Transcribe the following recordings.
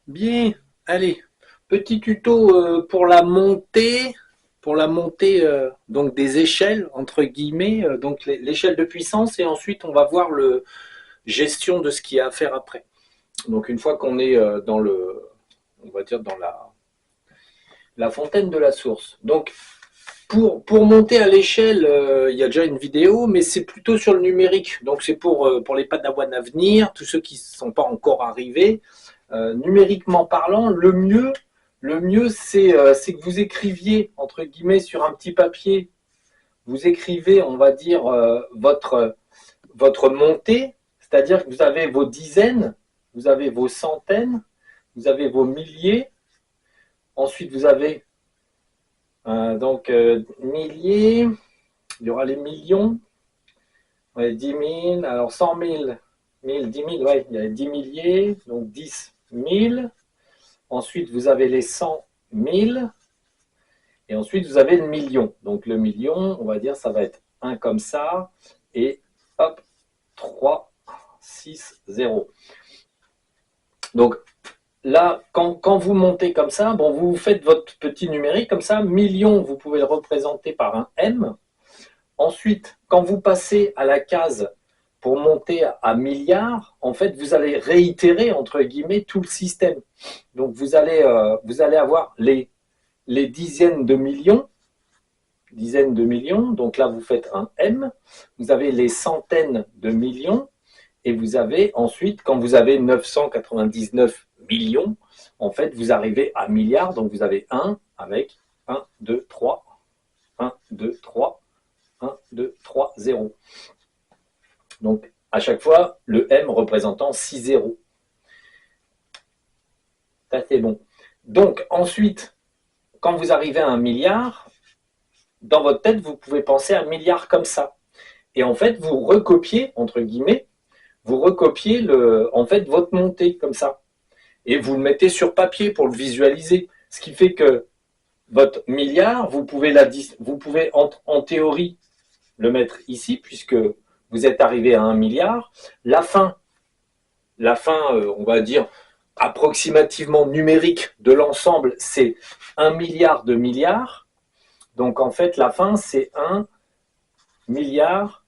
Bien, allez, petit tuto pour la montée donc des échelles entre guillemets, donc l'échelle de puissance et ensuite on va voir le gestion de ce qu'il y a à faire après. Donc une fois qu'on est dans le, on va dire dans la fontaine de la source. Donc pour monter à l'échelle, il y a déjà une vidéo, mais c'est plutôt sur le numérique. Donc c'est pour les padawans à venir, tous ceux qui ne sont pas encore arrivés. Numériquement parlant, le mieux c'est que vous écriviez, entre guillemets, sur un petit papier, vous écrivez, on va dire, votre montée, c'est-à-dire que vous avez vos dizaines, vous avez vos centaines, vous avez vos milliers, ensuite vous avez milliers, il y aura les millions, ouais, 10 000, alors 100 000, 1000, 10 000, ouais, il y a 10 milliers, donc 10 000. Ensuite, vous avez les 100 000. Et ensuite, vous avez le million. Donc, le million, on va dire, ça va être un comme ça. Et hop, 3, 6, 0. Donc, là, quand vous montez comme ça, bon, vous faites votre petit numérique comme ça. Million, vous pouvez le représenter par un M. Ensuite, quand vous passez à la case pour monter à milliard, en fait, vous allez réitérer, entre guillemets, tout le système. Donc, vous allez avoir les dizaines de millions, donc là, vous faites un M. Vous avez les centaines de millions. Et vous avez ensuite, quand vous avez 999 millions, en fait, vous arrivez à milliard. Donc, vous avez 1 avec 1, 2, 3, 1, 2, 3, 1, 2, 3, 0. Donc, à chaque fois, le M représentant 6 zéros. Ça, c'est bon. Donc, ensuite, quand vous arrivez à un milliard, dans votre tête, vous pouvez penser à un milliard comme ça. Et en fait, vous recopiez, entre guillemets, vous recopiez en fait, votre montée comme ça. Et vous le mettez sur papier pour le visualiser. Ce qui fait que votre milliard, vous pouvez en théorie le mettre ici, puisque vous êtes arrivé à un milliard. La fin, on va dire, approximativement numérique de l'ensemble, c'est 1 milliard de milliards. Donc en fait, la fin, c'est 1 milliard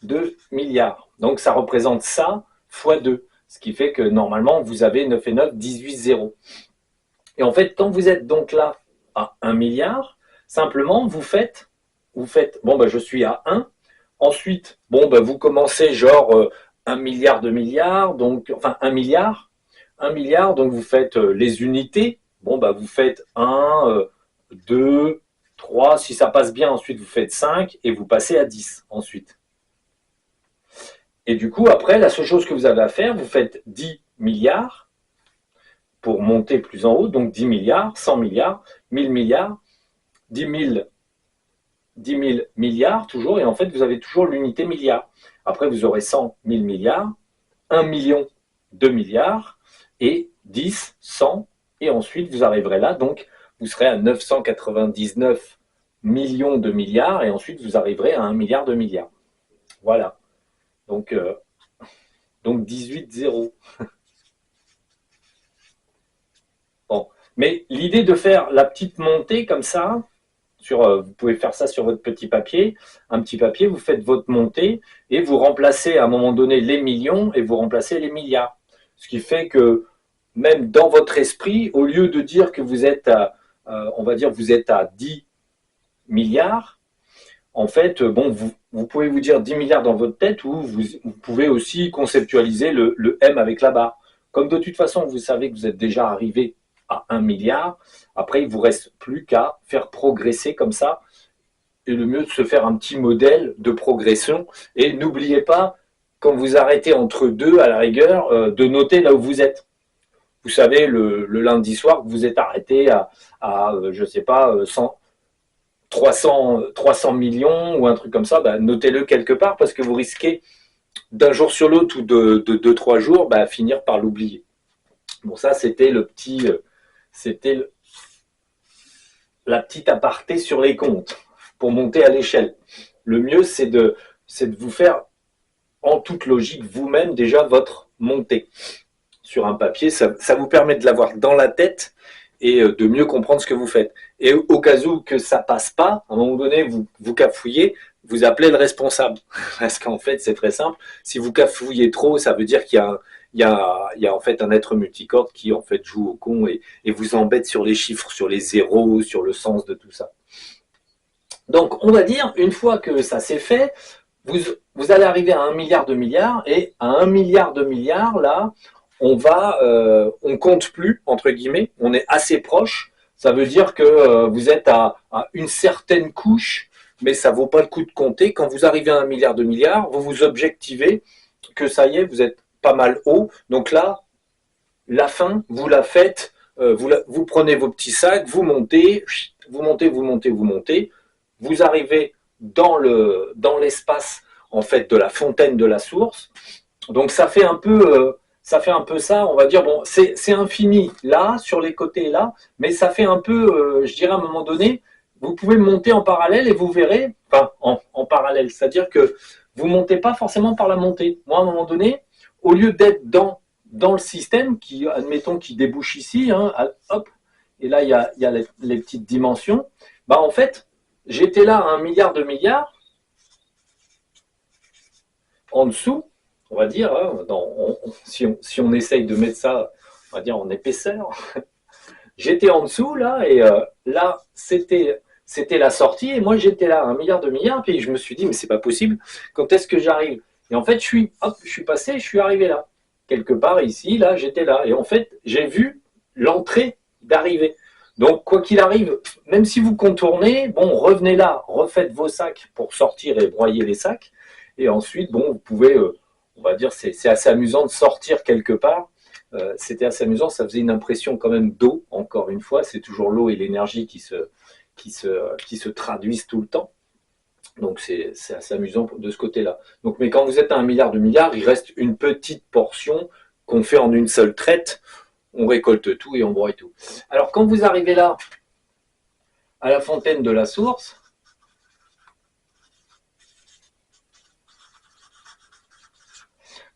de milliards. Donc ça représente ça fois 2. Ce qui fait que normalement, vous avez 9 et 9, 18 zéros. Et en fait, quand vous êtes donc là à 1 milliard, simplement, bon, ben, je suis à 1. Ensuite, bon, ben, vous commencez genre 1 milliard de milliards, donc, enfin 1 milliard. 1 milliard, donc vous faites les unités. Bon, ben, vous faites 1, 2, 3. Si ça passe bien, ensuite vous faites 5 et vous passez à 10 ensuite. Et du coup, après, la seule chose que vous avez à faire, vous faites 10 milliards pour monter plus en haut, donc 10 milliards, 100 milliards, 1000 milliards, 10 000, 10 000 milliards toujours, et en fait, vous avez toujours l'unité milliard. Après, vous aurez 100 000 milliards, 1 million, 2 milliards, et 10, 100, et ensuite, vous arriverez là, donc vous serez à 999 millions de milliards, et ensuite, vous arriverez à 1 milliard de milliards. Voilà. Donc, donc 18 zéros. Bon. Mais l'idée de faire la petite montée comme ça, vous pouvez faire ça sur votre petit papier, un petit papier, vous faites votre montée et vous remplacez à un moment donné les millions et vous remplacez les milliards. Ce qui fait que même dans votre esprit, au lieu de dire que vous êtes on va dire, vous êtes à 10 milliards, en fait, bon, vous pouvez vous dire 10 milliards dans votre tête ou vous pouvez aussi conceptualiser le M avec la barre. Comme de toute façon, vous savez que vous êtes déjà arrivé à 1 milliard, après, il ne vous reste plus qu'à faire progresser comme ça. Et le mieux de se faire un petit modèle de progression. Et n'oubliez pas, quand vous arrêtez entre deux, à la rigueur, de noter là où vous êtes. Vous savez, le lundi soir, vous êtes arrêté je ne sais pas, 300 millions ou un truc comme ça, bah, notez-le quelque part parce que vous risquez d'un jour sur l'autre ou de 2-3 jours, bah, finir par l'oublier. Bon, ça, c'était la petite aparté sur les comptes pour monter à l'échelle. Le mieux, c'est de vous faire en toute logique vous-même déjà votre montée. sur un papier, ça vous permet de l'avoir dans la tête et de mieux comprendre ce que vous faites. Et au cas où que ça passe pas, à un moment donné, vous cafouillez, vous appelez le responsable. Parce qu'en fait, c'est très simple. Si vous cafouillez trop, ça veut dire qu'il y a en fait un être multicorde qui en fait joue au con et vous embête sur les chiffres, sur les zéros, sur le sens de tout ça. Donc, on va dire, une fois que ça s'est fait, vous allez arriver à 1 milliard de milliards, et à 1 milliard de milliards, là, on compte plus, entre guillemets, on est assez proche. Ça veut dire que vous êtes à une certaine couche, mais ça vaut pas le coup de compter. Quand vous arrivez à 1 milliard de milliards, vous vous objectivez que ça y est, vous êtes pas mal haut. Donc là, la fin, vous la faites, vous prenez vos petits sacs, vous montez, vous arrivez dans l'espace en fait de la fontaine de la source. Donc ça fait un peu ça, on va dire, bon, c'est infini là, sur les côtés là, mais ça fait un peu, je dirais à un moment donné, vous pouvez monter en parallèle et vous verrez, enfin en parallèle, c'est-à-dire que vous montez pas forcément par la montée. Moi, à un moment donné, au lieu d'être dans le système, qui, admettons, qui débouche ici, hein, hop, et là, il y a les petites dimensions, bah en fait, j'étais là à 1 milliard de milliards, en dessous, on va dire, hein, si on essaye de mettre ça, on va dire, en épaisseur, j'étais en dessous, là, et là, c'était la sortie, et moi, j'étais là à 1 milliard de milliards, puis je me suis dit, mais c'est pas possible, quand est-ce que j'arrive? Et en fait, je suis passé, je suis arrivé là. Quelque part ici, là, j'étais là. Et en fait, j'ai vu l'entrée d'arrivée. Donc, quoi qu'il arrive, même si vous contournez, bon, revenez là, refaites vos sacs pour sortir et broyer les sacs. Et ensuite, bon, vous pouvez, on va dire, c'est assez amusant de sortir quelque part. C'était assez amusant, ça faisait une impression quand même d'eau, encore une fois. C'est toujours l'eau et l'énergie qui se traduisent tout le temps. Donc c'est assez amusant de ce côté-là. Donc, mais quand vous êtes à 1 milliard de milliards, il reste une petite portion qu'on fait en une seule traite. On récolte tout et on broie tout. Alors quand vous arrivez là, à la fontaine de la source,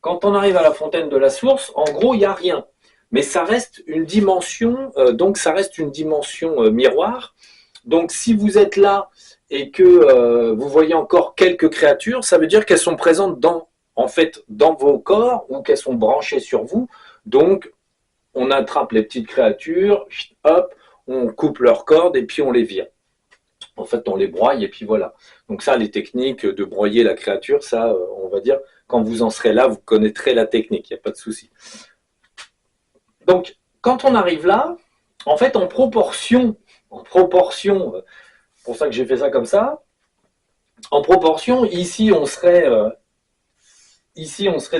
quand on arrive à la fontaine de la source, en gros, il n'y a rien. Mais ça reste une dimension, donc ça reste une dimension miroir. Donc si vous êtes là et que vous voyez encore quelques créatures, ça veut dire qu'elles sont présentes en fait, dans vos corps ou qu'elles sont branchées sur vous. Donc on attrape les petites créatures, hop, on coupe leurs cordes et puis on les vire. En fait, on les broye et puis voilà. Donc ça, les techniques de broyer la créature, ça, on va dire, quand vous en serez là, vous connaîtrez la technique, il n'y a pas de souci. Donc, quand on arrive là, en fait, en proportion, c'est pour ça que j'ai fait ça comme ça, en proportion, ici, on serait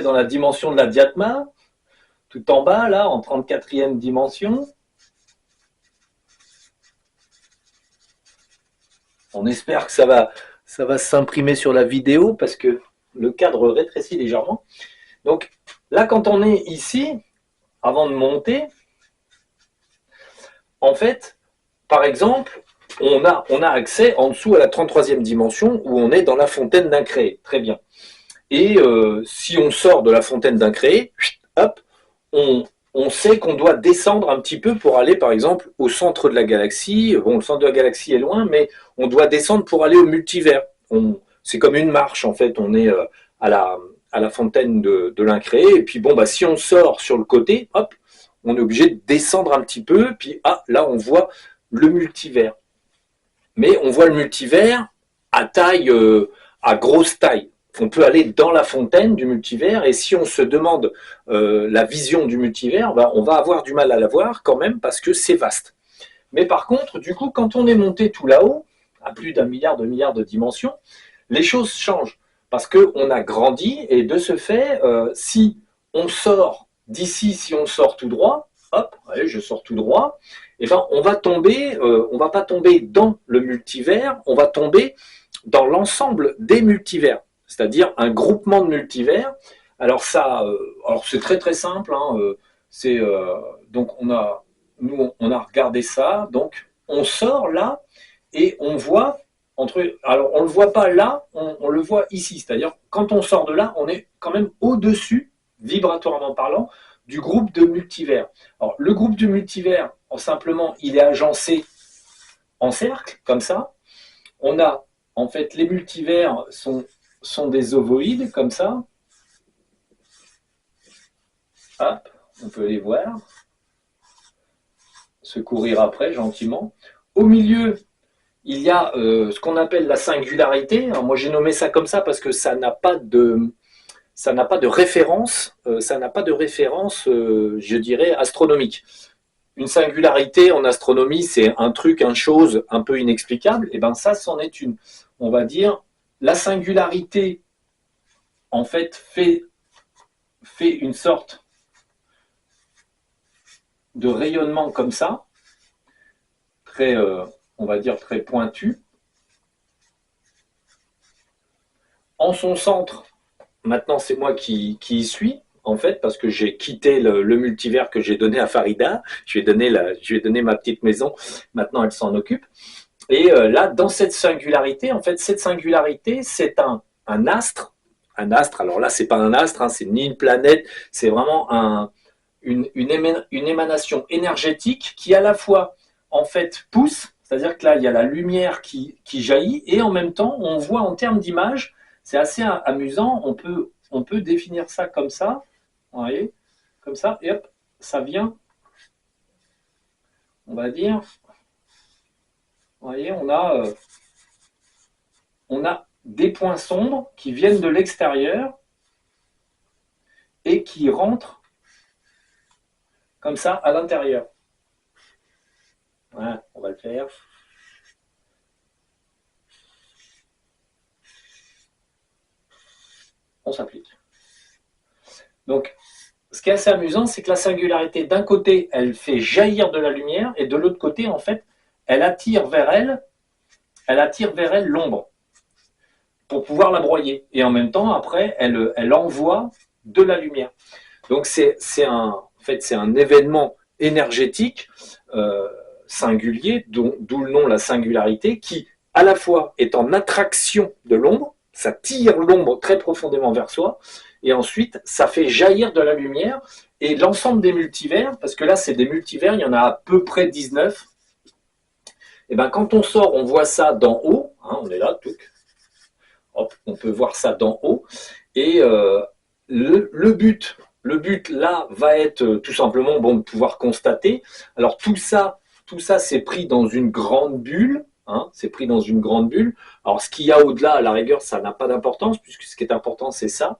dans la dimension de la Dhyatma, tout en bas, là, en 34e dimension. On espère que ça va s'imprimer sur la vidéo parce que le cadre rétrécit légèrement. Donc là, quand on est ici, avant de monter, en fait, par exemple, on a accès en dessous à la 33e dimension où on est dans la fontaine d'incréé. Très bien. Et si on sort de la fontaine d'incréé, hop, on sait qu'on doit descendre un petit peu pour aller, par exemple, au centre de la galaxie. Bon, le centre de la galaxie est loin, mais on doit descendre pour aller au multivers. C'est comme une marche, en fait. On est à la fontaine de l'incréé. Et puis, bon, bah, si on sort sur le côté, hop, on est obligé de descendre un petit peu. Puis, là, on voit le multivers. Mais on voit le multivers à taille, à grosse taille. On peut aller dans la fontaine du multivers et si on se demande la vision du multivers, bah, on va avoir du mal à la voir quand même parce que c'est vaste. Mais par contre, du coup, quand on est monté tout là-haut, à plus d'1 milliard de dimensions, les choses changent parce qu'on a grandi et de ce fait, si on sort d'ici, si on sort tout droit, hop, allez, je sors tout droit, et ben on va tomber, on va pas tomber dans le multivers, on va tomber dans l'ensemble des multivers, c'est-à-dire un groupement de multivers. Alors ça, alors c'est très très simple. Hein, donc nous on a regardé ça. Donc on sort là et on voit alors on le voit pas là, on le voit ici. C'est-à-dire quand on sort de là, on est quand même au-dessus, vibratoirement parlant, du groupe de multivers. Alors, le groupe de multivers, simplement, il est agencé en cercle, comme ça. On a, en fait, les multivers sont des ovoïdes, comme ça. Hop, on peut les voir. Se courir après, gentiment. Au milieu, il y a ce qu'on appelle la singularité. Alors, moi, j'ai nommé ça comme ça parce que ça n'a pas de référence, je dirais, astronomique. Une singularité en astronomie, c'est un truc, une chose un peu inexplicable. Et bien ça, c'en est une. On va dire, la singularité, en fait, fait une sorte de rayonnement comme ça, très, on va dire, très pointu. En son centre, maintenant, c'est moi qui y suis, en fait, parce que j'ai quitté le multivers que j'ai donné à Farida. Je lui ai donné ma petite maison. Maintenant, elle s'en occupe. Et là, dans cette singularité, en fait, cette singularité, c'est un astre. Un astre, alors là, c'est pas un astre, hein, c'est ni une planète, c'est vraiment une émanation énergétique qui, à la fois, en fait, pousse, c'est-à-dire que là, il y a la lumière qui jaillit, et en même temps, on voit en termes d'image, c'est assez amusant, on peut définir ça comme ça, vous voyez, comme ça, et hop, ça vient, on va dire, vous voyez, on a des points sombres qui viennent de l'extérieur et qui rentrent comme ça à l'intérieur. Voilà, on va le faire. On s'applique. Donc, ce qui est assez amusant, c'est que la singularité, d'un côté, elle fait jaillir de la lumière, et de l'autre côté, en fait, elle attire vers elle l'ombre pour pouvoir la broyer. Et en même temps, après, elle envoie de la lumière. Donc, c'est un événement énergétique singulier, d'où le nom la singularité, qui, à la fois, est en attraction de l'ombre, ça tire l'ombre très profondément vers soi, et ensuite, ça fait jaillir de la lumière, et l'ensemble des multivers, parce que là, c'est des multivers, il y en a à peu près 19, et bien quand on sort, on voit ça d'en haut, hein, on est là, tout. Hop, on peut voir ça d'en haut, et le but là va être tout simplement bon, de pouvoir constater. Alors tout ça c'est pris dans une grande bulle. Hein, c'est pris dans une grande bulle. Alors ce qu'il y a au-delà, à la rigueur, ça n'a pas d'importance, puisque ce qui est important, c'est ça.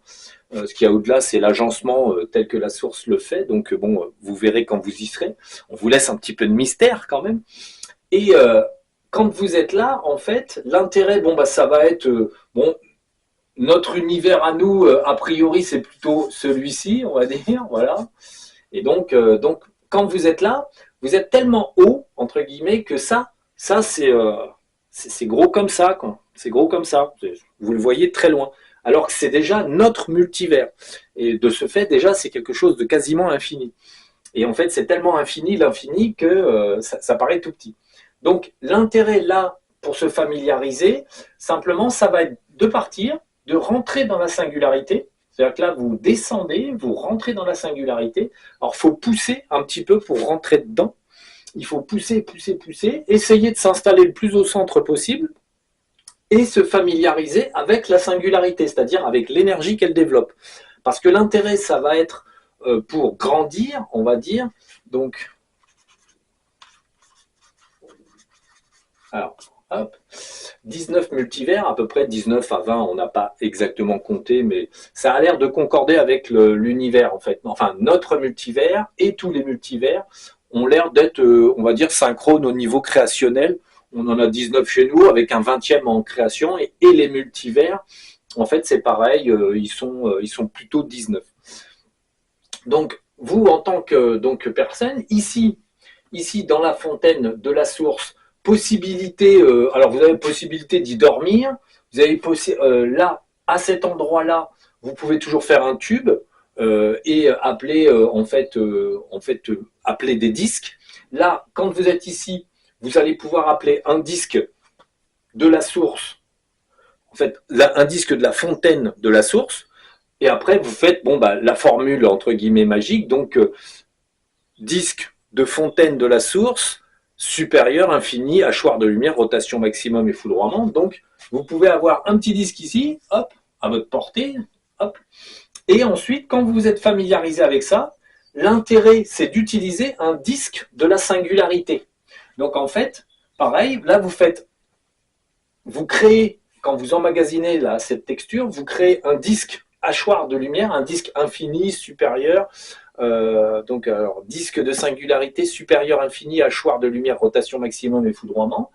Ce qu'il y a au-delà, c'est l'agencement tel que la source le fait. Donc bon, vous verrez quand vous y serez. On vous laisse un petit peu de mystère quand même. Et quand vous êtes là, en fait, l'intérêt, bon, bah, ça va être bon. Notre univers à nous, a priori, c'est plutôt celui-ci, on va dire, voilà. Et donc, quand vous êtes là, vous êtes tellement haut, entre guillemets, que ça c'est gros comme ça, quoi. C'est gros comme ça. Vous le voyez très loin. Alors que c'est déjà notre multivers. Et de ce fait, déjà, c'est quelque chose de quasiment infini. Et en fait, c'est tellement infini, l'infini, que ça paraît tout petit. Donc, l'intérêt là, pour se familiariser, simplement, ça va être de partir, de rentrer dans la singularité. C'est-à-dire que là, vous descendez, vous rentrez dans la singularité. Alors, il faut pousser un petit peu pour rentrer dedans. Il faut pousser, pousser, pousser, essayer de s'installer le plus au centre possible et se familiariser avec la singularité, c'est-à-dire avec l'énergie qu'elle développe. Parce que l'intérêt, ça va être pour grandir, on va dire. Donc, alors, hop, 19 multivers, à peu près 19 à 20, on n'a pas exactement compté, mais ça a l'air de concorder avec l'univers, en fait. Enfin, notre multivers et tous les multivers ont l'air d'être, on va dire, synchrones au niveau créationnel. On en a 19 chez nous, avec un 20e en création, et les multivers, en fait, c'est pareil, ils sont plutôt 19. Donc, vous, en tant que personne, ici, dans la fontaine de la source, possibilité, alors vous avez possibilité d'y dormir, vous avez là, à cet endroit-là, vous pouvez toujours faire un tube et appeler, appeler des disques. Là, quand vous êtes ici, vous allez pouvoir appeler un disque de la source, en fait, un disque de la fontaine de la source. Et après, vous faites la formule entre guillemets magique, donc disque de fontaine de la source, supérieur, infini, hachoir de lumière, rotation maximum et foudroiement. Donc, vous pouvez avoir un petit disque ici, hop, à votre portée, hop. Et ensuite, quand vous êtes familiarisé avec ça, l'intérêt, c'est d'utiliser un disque de la singularité. Donc, en fait, pareil, là, vous créez, quand vous emmagasinez là, cette texture, vous créez un disque hachoir de lumière, un disque infini, supérieur, donc alors, disque de singularité supérieur infini, hachoir de lumière, rotation maximum et foudroiement.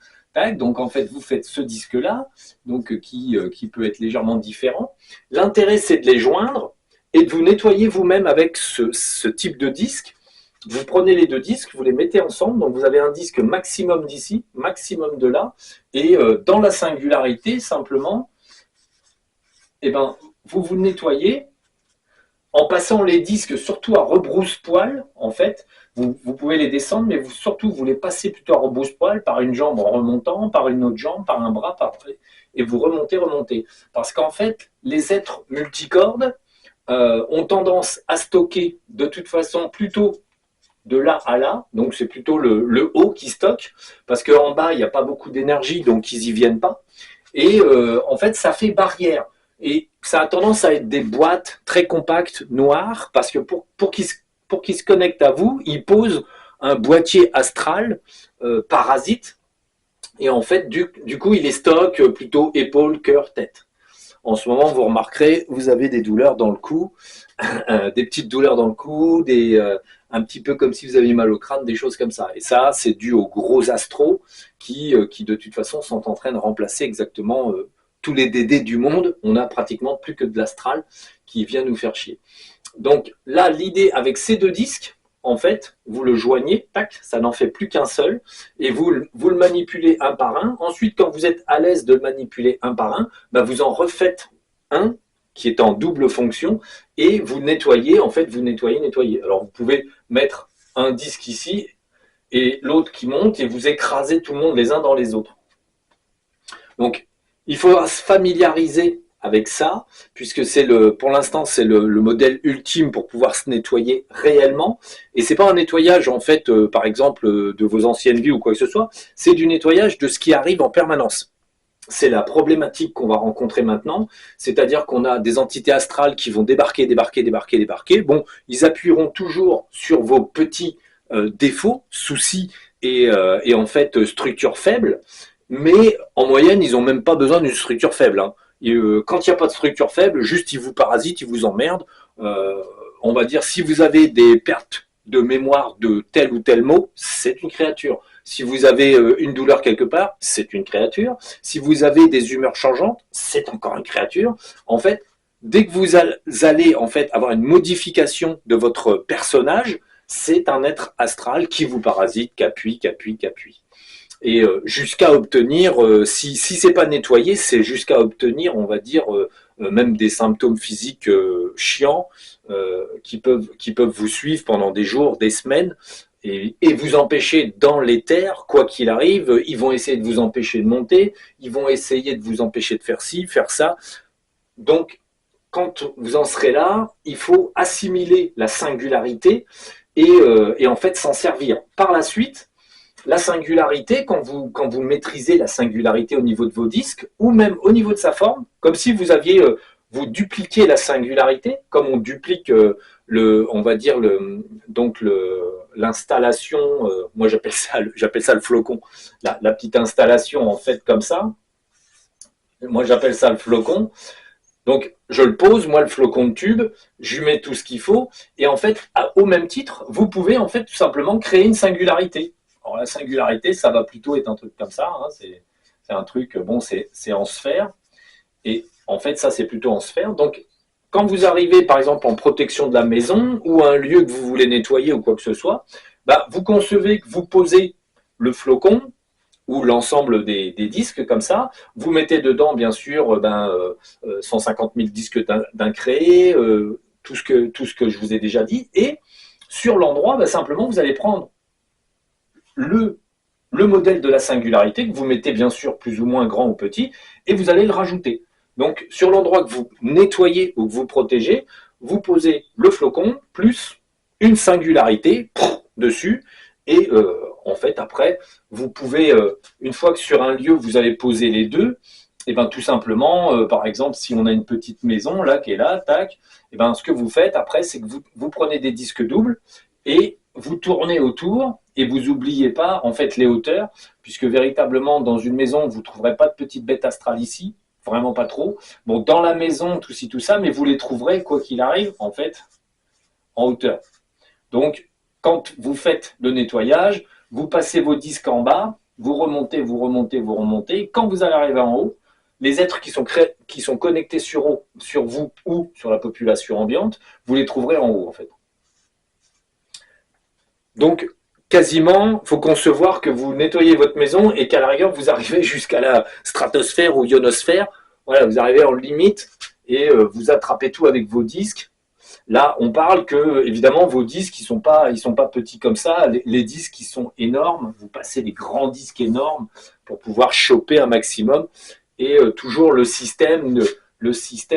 Donc en fait, vous faites ce disque-là, donc qui peut être légèrement différent. L'intérêt, c'est de les joindre et de vous nettoyer vous-même avec ce type de disque. Vous prenez les deux disques, vous les mettez ensemble, donc vous avez un disque maximum d'ici, maximum de là, et dans la singularité, simplement, eh ben, vous vous nettoyez en passant les disques surtout à rebrousse-poil, en fait. Vous pouvez les descendre, mais surtout, vous les passez plutôt à rebrousse-poil par une jambe en remontant, par une autre jambe, par un bras, et vous remontez. Parce qu'en fait, les êtres multicordes ont tendance à stocker de toute façon plutôt de là à là, donc c'est plutôt le haut qui stocke, parce qu'en bas, il n'y a pas beaucoup d'énergie, donc ils n'y viennent pas. Et en fait, ça fait barrière. Et ça a tendance à être des boîtes très compactes, noires, parce que pour qu'ils se connectent à vous, ils posent un boîtier astral parasite, et en fait, du coup, il les stocke plutôt épaules, cœur, tête. En ce moment, vous remarquerez, vous avez des douleurs dans le cou, des petites douleurs dans le cou, un petit peu comme si vous aviez mal au crâne, des choses comme ça. Et ça, c'est dû aux gros astros qui de toute façon, sont en train de remplacer exactement tous les DD du monde. On a pratiquement plus que de l'astral qui vient nous faire chier. Donc là, l'idée avec ces deux disques, en fait, vous le joignez, tac, ça n'en fait plus qu'un seul, et vous le manipulez un par un. Ensuite, quand vous êtes à l'aise de le manipuler un par un, vous en refaites un qui est en double fonction, et vous nettoyez, en fait, vous nettoyez. Alors, vous pouvez mettre un disque ici, et l'autre qui monte, et vous écrasez tout le monde les uns dans les autres. Donc, il faudra se familiariser avec ça, puisque pour l'instant, c'est le modèle ultime pour pouvoir se nettoyer réellement. Et c'est pas un nettoyage, en fait, par exemple, de vos anciennes vies ou quoi que ce soit, c'est du nettoyage de ce qui arrive en permanence. C'est la problématique qu'on va rencontrer maintenant, c'est-à-dire qu'on a des entités astrales qui vont débarquer. Bon, ils appuieront toujours sur vos petits défauts, soucis et en fait structures faibles, mais en moyenne, ils n'ont même pas besoin d'une structure faible. Hein. Et, quand il n'y a pas de structure faible, juste ils vous parasitent, ils vous emmerdent. On va dire, si vous avez des pertes de mémoire de tel ou tel mot, c'est une créature. Si vous avez une douleur quelque part, c'est une créature. Si vous avez des humeurs changeantes, c'est encore une créature. En fait, dès que vous allez en fait avoir une modification de votre personnage, c'est un être astral qui vous parasite, qui appuie. Et jusqu'à obtenir, si c'est pas nettoyé, c'est jusqu'à obtenir, on va dire, même des symptômes physiques chiants qui peuvent vous suivre pendant des jours, des semaines, et vous empêcher dans l'éther, quoi qu'il arrive. Ils vont essayer de vous empêcher de monter, ils vont essayer de vous empêcher de faire ci, faire ça. Donc, quand vous en serez là, il faut assimiler la singularité et en fait s'en servir. Par la suite, la singularité, quand vous maîtrisez la singularité au niveau de vos disques, ou même au niveau de sa forme, comme si vous aviez, vous dupliquez la singularité, comme on duplique on va dire l'installation, moi j'appelle ça le flocon, la petite installation en fait comme ça, moi j'appelle ça le flocon. Donc, je le pose, moi, le flocon de tube, je lui mets tout ce qu'il faut, et en fait, au même titre, vous pouvez en fait tout simplement créer une singularité. Alors, la singularité, ça va plutôt être un truc comme ça, hein, c'est un truc, bon, c'est en sphère, et en fait, ça, c'est plutôt en sphère. Donc, quand vous arrivez, par exemple, en protection de la maison, ou un lieu que vous voulez nettoyer, ou quoi que ce soit, vous concevez que vous posez le flocon, ou l'ensemble des disques comme ça. Vous mettez dedans, bien sûr, 150 000 disques d'un créé, tout ce que je vous ai déjà dit. Et sur l'endroit, simplement, vous allez prendre le modèle de la singularité, que vous mettez bien sûr plus ou moins grand ou petit, et vous allez le rajouter. Donc, sur l'endroit que vous nettoyez ou que vous protégez, vous posez le flocon plus une singularité dessus. Et en fait, après, vous pouvez, une fois que sur un lieu, vous avez posé les deux, et ben tout simplement, par exemple, si on a une petite maison là qui est là, tac, et ben ce que vous faites après, c'est que vous prenez des disques doubles et vous tournez autour et vous n'oubliez pas en fait les hauteurs, puisque véritablement dans une maison, vous ne trouverez pas de petites bêtes astrales ici, vraiment pas trop. Bon, dans la maison, tout ci, tout ça, mais vous les trouverez, quoi qu'il arrive, en fait, en hauteur. Donc, quand vous faites le nettoyage, vous passez vos disques en bas, vous remontez, vous remontez, vous remontez. Quand vous allez arriver en haut, les êtres qui sont connectés sur vous ou sur la population ambiante, vous les trouverez en haut, en fait. Donc, quasiment, il faut concevoir que vous nettoyez votre maison et qu'à la rigueur, vous arrivez jusqu'à la stratosphère ou ionosphère. Voilà, vous arrivez en limite et vous attrapez tout avec vos disques. Là, on parle que, évidemment, vos disques, ils sont pas petits comme ça. Les disques, ils sont énormes. Vous passez des grands disques énormes pour pouvoir choper un maximum. Et toujours le système,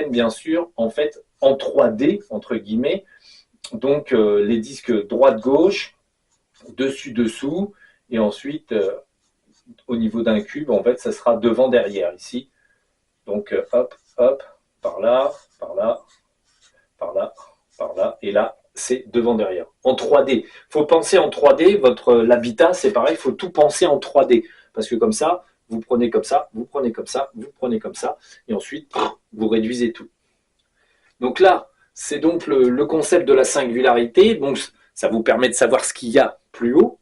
bien sûr, en fait, en 3D, entre guillemets. Donc, les disques droite-gauche, dessus-dessous. Et ensuite, au niveau d'un cube, en fait, ça sera devant-derrière, ici. Donc, hop, hop, par là, par là, par là, par là, et là, c'est devant derrière. En 3D. Il faut penser en 3D, l'habitat, c'est pareil, il faut tout penser en 3D. Parce que comme ça, vous prenez comme ça, vous prenez comme ça, vous prenez comme ça, et ensuite, vous réduisez tout. Donc là, c'est donc le concept de la singularité. Donc, ça vous permet de savoir ce qu'il y a plus haut.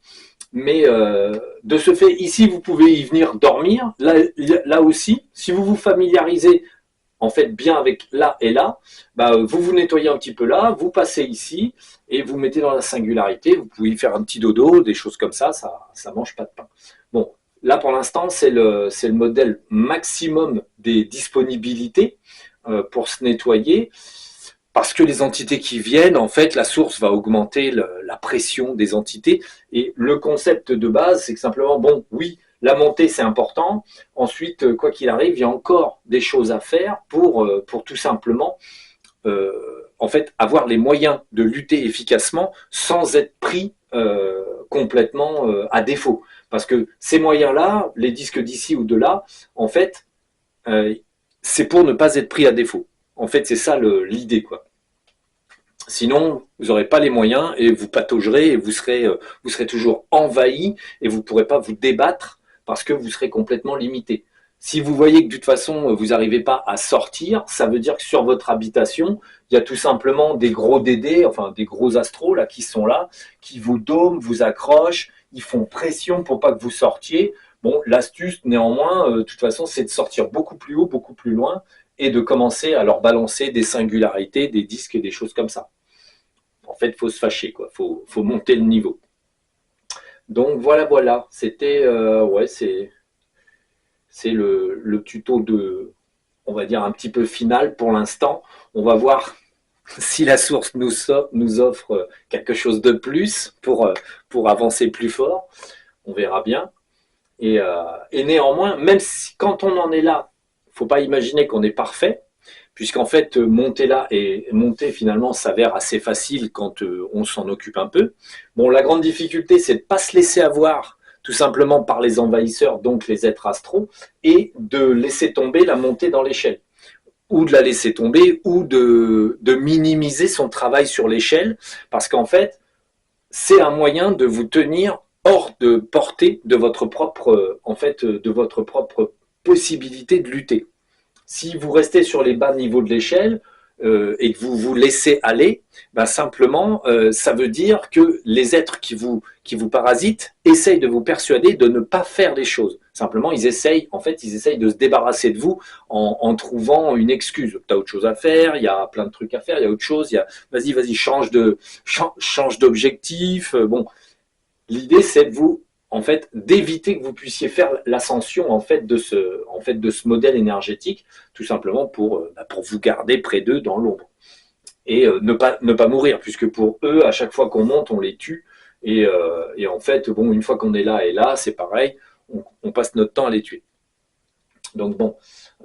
Mais de ce fait, ici, vous pouvez y venir dormir. Là aussi, si vous vous familiarisez en fait bien avec là et là, bah, vous vous nettoyez un petit peu là, vous passez ici et vous mettez dans la singularité. Vous pouvez y faire un petit dodo, des choses comme ça mange pas de pain. Bon, là pour l'instant c'est le modèle maximum des disponibilités pour se nettoyer. Parce que les entités qui viennent, en fait, la source va augmenter la pression des entités. Et le concept de base, c'est que simplement, bon, oui, la montée, c'est important. Ensuite, quoi qu'il arrive, il y a encore des choses à faire pour tout simplement, en fait, avoir les moyens de lutter efficacement sans être pris complètement à défaut. Parce que ces moyens-là, les disques d'ici ou de là, en fait, c'est pour ne pas être pris à défaut. En fait, c'est ça l'idée, quoi. Sinon, vous n'aurez pas les moyens et vous pataugerez et vous serez toujours envahi et vous ne pourrez pas vous débattre parce que vous serez complètement limité. Si vous voyez que de toute façon, vous n'arrivez pas à sortir, ça veut dire que sur votre habitation, il y a tout simplement des gros dédés, enfin des gros astros là, qui sont là, qui vous dôment, vous accrochent, ils font pression pour pas que vous sortiez. Bon, l'astuce néanmoins, de toute façon, c'est de sortir beaucoup plus haut, beaucoup plus loin et de commencer à leur balancer des singularités, des disques et des choses comme ça. En fait, il faut se fâcher, quoi. Faut monter le niveau. Donc voilà. C'était ouais, c'est le tuto de, on va dire un petit peu final pour l'instant. On va voir si la source nous offre quelque chose de plus pour avancer plus fort. On verra bien. Et néanmoins, même si quand on en est là, il ne faut pas imaginer qu'on est parfait. Puisqu'en fait, monter là et monter finalement s'avère assez facile quand on s'en occupe un peu. Bon, la grande difficulté, c'est de ne pas se laisser avoir tout simplement par les envahisseurs, donc les êtres astraux, et de laisser tomber la montée dans l'échelle. Ou de la laisser tomber, ou de minimiser son travail sur l'échelle, parce qu'en fait, c'est un moyen de vous tenir hors de portée de votre propre, possibilité de lutter. Si vous restez sur les bas niveaux de l'échelle et que vous vous laissez aller, ben simplement, ça veut dire que les êtres qui vous parasitent essayent de vous persuader de ne pas faire les choses. Simplement, ils essayent de se débarrasser de vous en trouvant une excuse. Tu as autre chose à faire, il y a plein de trucs à faire, il y a autre chose, vas-y, change d'objectif. Bon, l'idée, c'est de vous d'éviter que vous puissiez faire l'ascension de ce modèle énergétique, tout simplement pour vous garder près d'eux dans l'ombre et ne pas mourir, puisque pour eux, à chaque fois qu'on monte, on les tue et en fait, bon, une fois qu'on est là et là, c'est pareil, on passe notre temps à les tuer. Donc bon,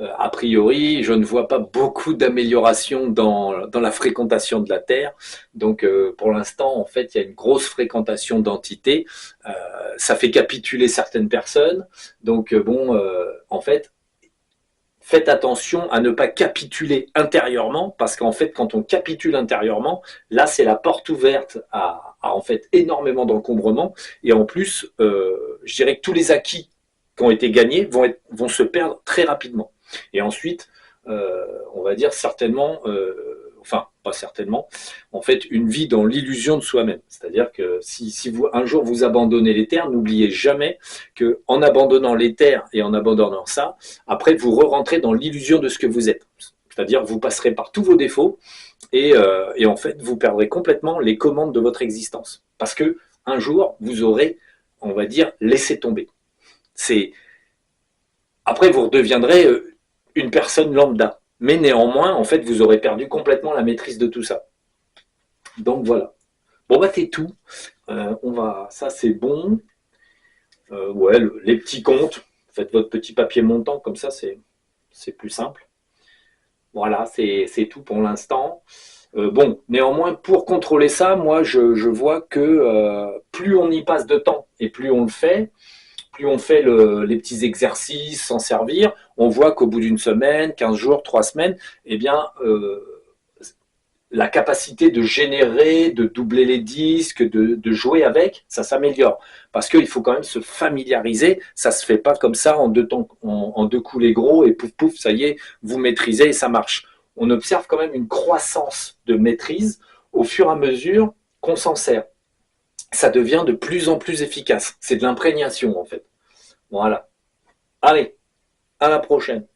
A priori, je ne vois pas beaucoup d'amélioration dans la fréquentation de la Terre. Donc, pour l'instant, en fait, il y a une grosse fréquentation d'entités. Euh, Ça fait capituler certaines personnes. Donc, bon, en fait, faites attention à ne pas capituler intérieurement, parce qu'en fait, quand on capitule intérieurement, là, c'est la porte ouverte à en fait énormément d'encombrement. Et en plus, je dirais que tous les acquis qui ont été gagnés vont se perdre très rapidement. Et ensuite, on va dire certainement, enfin pas certainement, en fait une vie dans l'illusion de soi-même. C'est-à-dire que si vous un jour vous abandonnez les terres, n'oubliez jamais que en abandonnant les terres et en abandonnant ça, après vous re-rentrez dans l'illusion de ce que vous êtes. C'est-à-dire vous passerez par tous vos défauts et en fait vous perdrez complètement les commandes de votre existence. Parce que un jour vous aurez, on va dire, laissé tomber. C'est Après vous redeviendrez une personne lambda. Mais néanmoins, en fait, vous aurez perdu complètement la maîtrise de tout ça. Donc voilà. Bon bah c'est tout. Ça c'est bon. Ouais, les petits comptes. Faites votre petit papier montant comme ça, c'est plus simple. Voilà, c'est tout pour l'instant. Bon, néanmoins, pour contrôler ça, moi je vois que plus on y passe de temps et plus on le fait, plus on fait les petits exercices, s'en servir, on voit qu'au bout d'une semaine, 15 jours, 3 semaines, eh bien, la capacité de générer, de doubler les disques, de jouer avec, ça s'améliore. Parce qu'il faut quand même se familiariser, ça ne se fait pas comme ça en deux coups les gros et pouf pouf, ça y est, vous maîtrisez et ça marche. On observe quand même une croissance de maîtrise au fur et à mesure qu'on s'en sert. Ça devient de plus en plus efficace. C'est de l'imprégnation en fait. Voilà. Allez, à la prochaine.